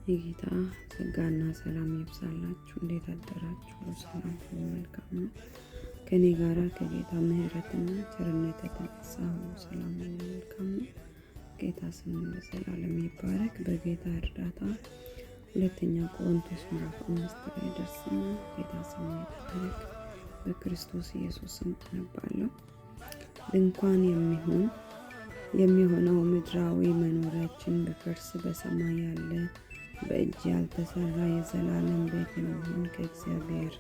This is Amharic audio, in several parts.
የጌታ ጸጋና ሰላም ይብዛላችሁ። እንዴት አደራችሁ? ሰላም ሁሉ መልካም ነው። ከኔ ጋራ ከጌታ ምሕረትና ቸርነት የተነሳ ሁሉ ሰላም ሁሉ መልካም ነው። ጌታ ስሙ ለዘላለም ይባረክ። በጌታ እርዳታ ሁለተኛ ቆሮንቶስ ምዕራፍ 5 ላይ ደርሰናል። ጌታ ስሙ ይባረክ። በክርስቶስ ኢየሱስም አነባለሁ። ድንኳን የሚሆነው ምድራዊ መኖሪያችን ቢፈርስ በሰማይ ያለ በእጅ ያልተሰራ የዘላለም ቤት የሚሆን ከእግዚአብሔር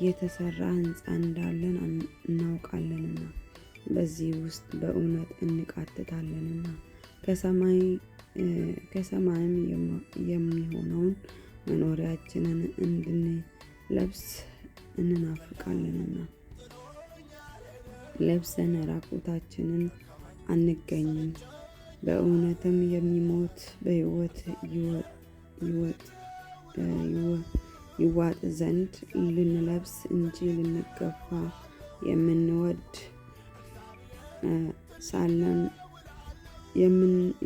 የተሰራ ሕንፃ እንዳለን እናውቃለንና በዚህ ውስጥ በእውነት እንቃትታለንና ከሰማይም የሚሆነውን መኖሪያችንን እንድንለብስ እንናፍቃለንና ለብሰን ራቁታችንን አንገኝም። በእውነትም የሚሞት በሕይወት ይዋጥ ዘንድ ልንለብስ እንጂ ልንገፋ የምንወድ ሳለን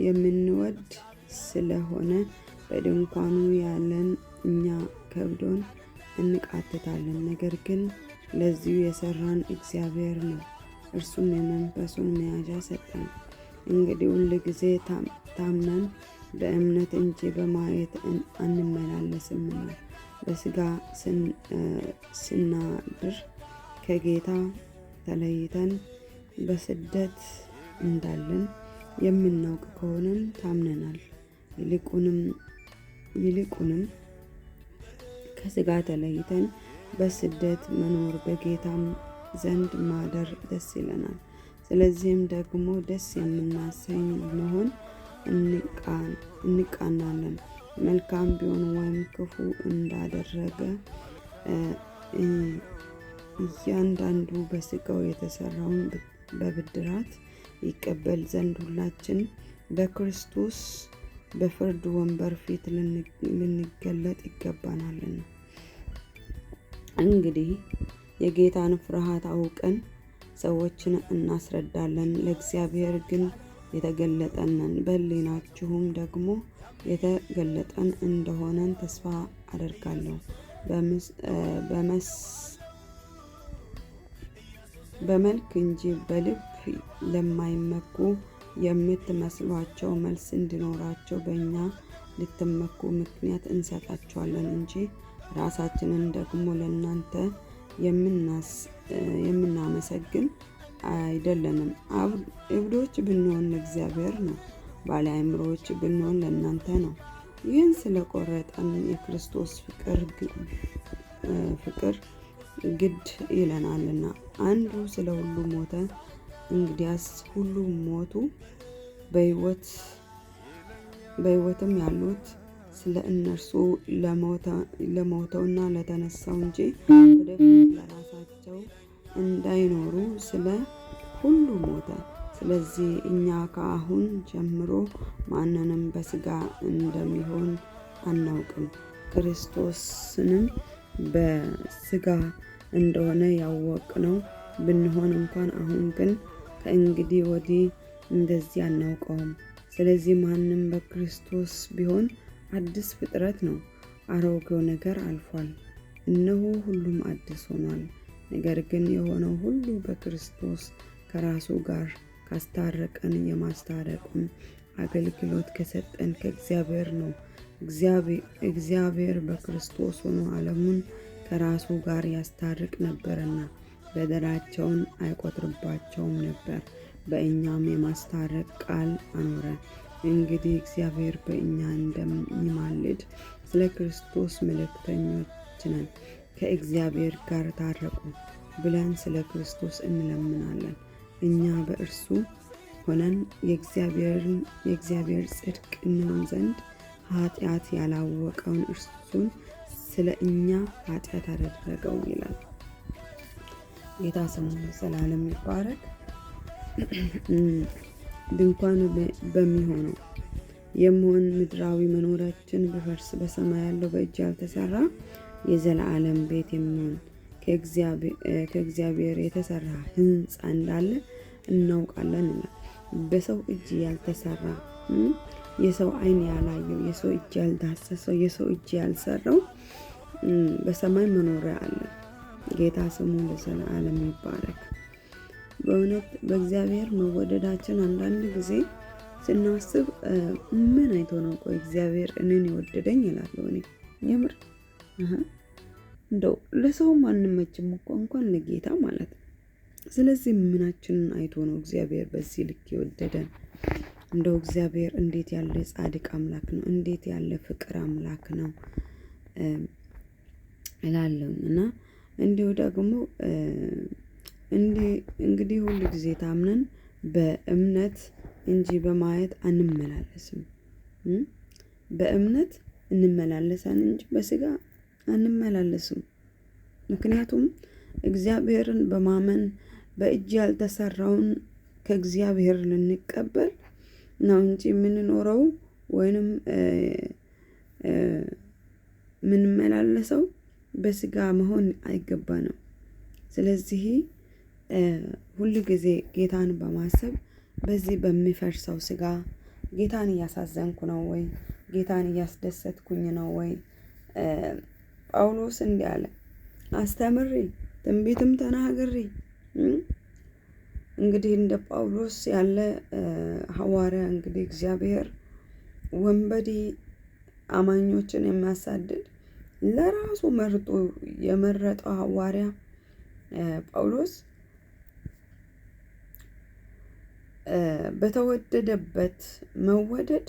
የምንወድ ስለሆነ በድንኳኑ ያለን እኛ ከብዶን እንቃትታለን። ነገር ግን ለዚሁ የሰራን እግዚአብሔር ነው፣ እርሱም የመንፈሱን መያዣ ሰጠን። እንግዲህ ሁል ጊዜ ታምነን በእምነት እንጂ በማየት አንመላለስምና በሥጋ ስናድር ከጌታ ተለይተን በስደት እንዳለን የምናውቅ ከሆነን ታምነናል። ይልቁንም ከሥጋ ተለይተን በስደት መኖር በጌታም ዘንድ ማደር ደስ ይለናል። ስለዚህም ደግሞ ደስ የምናሰኝ ልንሆን እንቃናለን። መልካም ቢሆን ወይም ክፉ እንዳደረገ እያንዳንዱ በሥጋው የተሰራውን በብድራት ይቀበል ዘንድ ሁላችን በክርስቶስ በፍርድ ወንበር ፊት ልንገለጥ ይገባናልና። እንግዲህ የጌታን ፍርሃት አውቀን ሰዎችን እናስረዳለን። ለእግዚአብሔር ግን የተገለጠንን በሕሊናችሁም ደግሞ የተገለጠን እንደሆነን ተስፋ አደርጋለሁ። በመልክ እንጂ በልብ ለማይመኩ የምትመስሏቸው መልስ እንዲኖራቸው በእኛ ልትመኩ ምክንያት እንሰጣቸዋለን እንጂ ራሳችንን ደግሞ ለእናንተ የምናመሰግን አይደለንም። እብዶች ብንሆን ለእግዚአብሔር ነው፣ ባለ አእምሮዎች ብንሆን ለእናንተ ነው። ይህን ስለቆረጠን የክርስቶስ ፍቅር ግድ ይለናልና። አንዱ ስለ ሁሉ ሞተ፣ እንግዲያስ ሁሉ ሞቱ። በሕይወትም ያሉት ስለ እነርሱ ለሞተውና ለተነሳው እንጂ ወደፊት ለራሳቸው እንዳይኖሩ ስለ ሁሉ ሞተ። ስለዚህ እኛ ከአሁን ጀምሮ ማንንም በሥጋ እንደሚሆን አናውቅም። ክርስቶስንም በሥጋ እንደሆነ ያወቅነው ብንሆን እንኳን አሁን ግን ከእንግዲህ ወዲህ እንደዚህ አናውቀውም። ስለዚህ ማንም በክርስቶስ ቢሆን አዲስ ፍጥረት ነው፣ አሮጌው ነገር አልፏል፣ እነሆ ሁሉም አዲስ ሆኗል። ነገር ግን የሆነው ሁሉ በክርስቶስ ከራሱ ጋር ካስታረቀን የማስታረቁን አገልግሎት ከሰጠን ከእግዚአብሔር ነው። እግዚአብሔር በክርስቶስ ሆኖ ዓለሙን ከራሱ ጋር ያስታርቅ ነበርና በደላቸውን አይቆጥርባቸውም ነበር፣ በእኛም የማስታረቅ ቃል አኖረ። እንግዲህ እግዚአብሔር በእኛ እንደሚማልድ ስለ ክርስቶስ መልእክተኞች ነን። ከእግዚአብሔር ጋር ታረቁ ብለን ስለ ክርስቶስ እንለምናለን። እኛ በእርሱ ሆነን የእግዚአብሔር ጽድቅ እንሆን ዘንድ ኃጢአት ያላወቀውን እርሱን ስለ እኛ ኃጢአት አደረገው ይላል። ጌታ ስሙ ዘላለም ይባረክ። ድንኳን በሚሆነው የሚሆን ምድራዊ መኖሪያችን ቢፈርስ በሰማይ ያለው በእጅ ያልተሰራ የዘላለም ቤት የሚሆን ከእግዚአብሔር የተሰራ ሕንፃ እንዳለ እናውቃለን። በሰው እጅ ያልተሰራ የሰው ዓይን ያላየው፣ የሰው እጅ ያልዳሰሰው፣ የሰው እጅ ያልሰራው በሰማይ መኖሪያ አለ። ጌታ ስሙ ለዘላለም ይባረክ። በእውነት በእግዚአብሔር መወደዳችን አንዳንድ ጊዜ ስናስብ ምን አይቶ ነው ቆይ እግዚአብሔር እኔን የወደደኝ እላለሁ እኔ የምር እንደው ለሰውም አንመችም እኮ እንኳን ለጌታ ማለት ነው። ስለዚህ ምናችንን አይቶ ነው እግዚአብሔር በዚህ ልክ የወደደን? እንደው እግዚአብሔር እንዴት ያለ ጻድቅ አምላክ ነው! እንዴት ያለ ፍቅር አምላክ ነው እላለሁ። እና እንዲሁ ደግሞ እንግዲህ ሁሉ ጊዜ ታምነን በእምነት እንጂ በማየት አንመላለስም። በእምነት እንመላለሳለን እንጂ በስጋ አንመላለስም። ምክንያቱም እግዚአብሔርን በማመን በእጅ ያልተሰራውን ከእግዚአብሔር ልንቀበል ነው እንጂ የምንኖረው ወይንም የምንመላለሰው በስጋ መሆን አይገባንም። ስለዚህ ሁሉ ጊዜ ጌታን በማሰብ በዚህ በሚፈርሰው ስጋ ጌታን እያሳዘንኩ ነው ወይ? ጌታን እያስደሰትኩኝ ነው ወይ? ጳውሎስ እንዲህ አለ፣ አስተምሬ ትንቢትም ተናግሬ። እንግዲህ እንደ ጳውሎስ ያለ ሐዋርያ እንግዲህ እግዚአብሔር ወንበዴ አማኞችን የሚያሳድድ ለራሱ መርጦ የመረጠው ሐዋርያ ጳውሎስ በተወደደበት መወደድ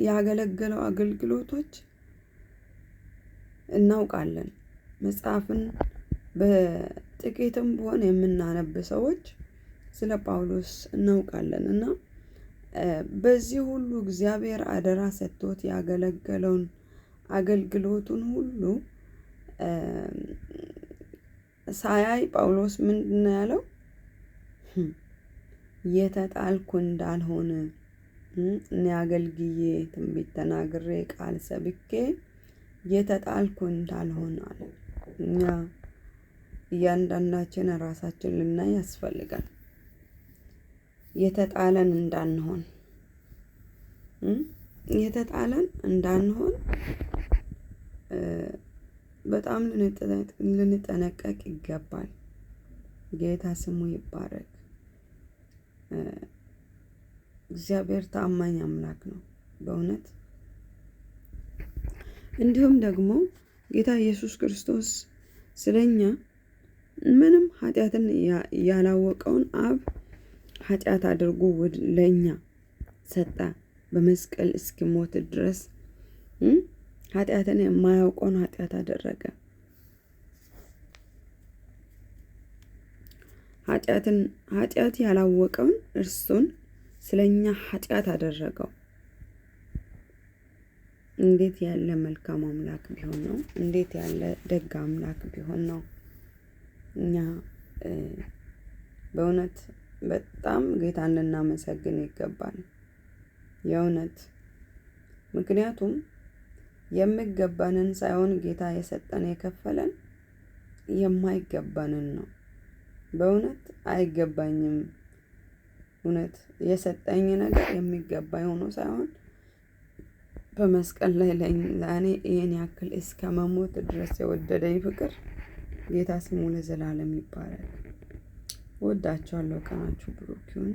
ያገለገለው አገልግሎቶች እናውቃለን። መጽሐፍን በጥቂትም ቢሆን የምናነብ ሰዎች ስለ ጳውሎስ እናውቃለን። እና በዚህ ሁሉ እግዚአብሔር አደራ ሰጥቶት ያገለገለውን አገልግሎቱን ሁሉ ሳያይ ጳውሎስ ምንድን ነው ያለው? የተጣልኩ እንዳልሆን እኔ አገልግዬ ትንቢት ተናግሬ ቃል ሰብኬ የተጣልኩ እንዳልሆን አለ። እኛ እያንዳንዳችን ራሳችን ልናይ ያስፈልጋል። የተጣለን እንዳንሆን በጣም ልንጠነቀቅ ይገባል። ጌታ ስሙ ይባረክ። እግዚአብሔር ታማኝ አምላክ ነው በእውነት። እንዲሁም ደግሞ ጌታ ኢየሱስ ክርስቶስ ስለኛ ምንም ኃጢአትን ያላወቀውን አብ ኃጢአት አድርጎ ለኛ ሰጠ። በመስቀል እስኪሞት ድረስ ኃጢአትን የማያውቀውን ኃጢአት አደረገ። ኃጢአት ያላወቀውን እርሱን ስለኛ ኃጢአት አደረገው። እንዴት ያለ መልካም አምላክ ቢሆን ነው! እንዴት ያለ ደግ አምላክ ቢሆን ነው! እኛ በእውነት በጣም ጌታን ልናመሰግን ይገባል። የእውነት ምክንያቱም የሚገባንን ሳይሆን ጌታ የሰጠን የከፈለን የማይገባንን ነው። በእውነት አይገባኝም። እውነት የሰጠኝ ነገር የሚገባኝ ሆኖ ሳይሆን በመስቀል ላይ ለእኔ ይሄን ያክል እስከ መሞት ድረስ የወደደኝ ፍቅር ጌታ ስሙ ለዘላለም ይባረክ። ወዳችኋለሁ። ቀናችሁ ብሩክ ይሁን።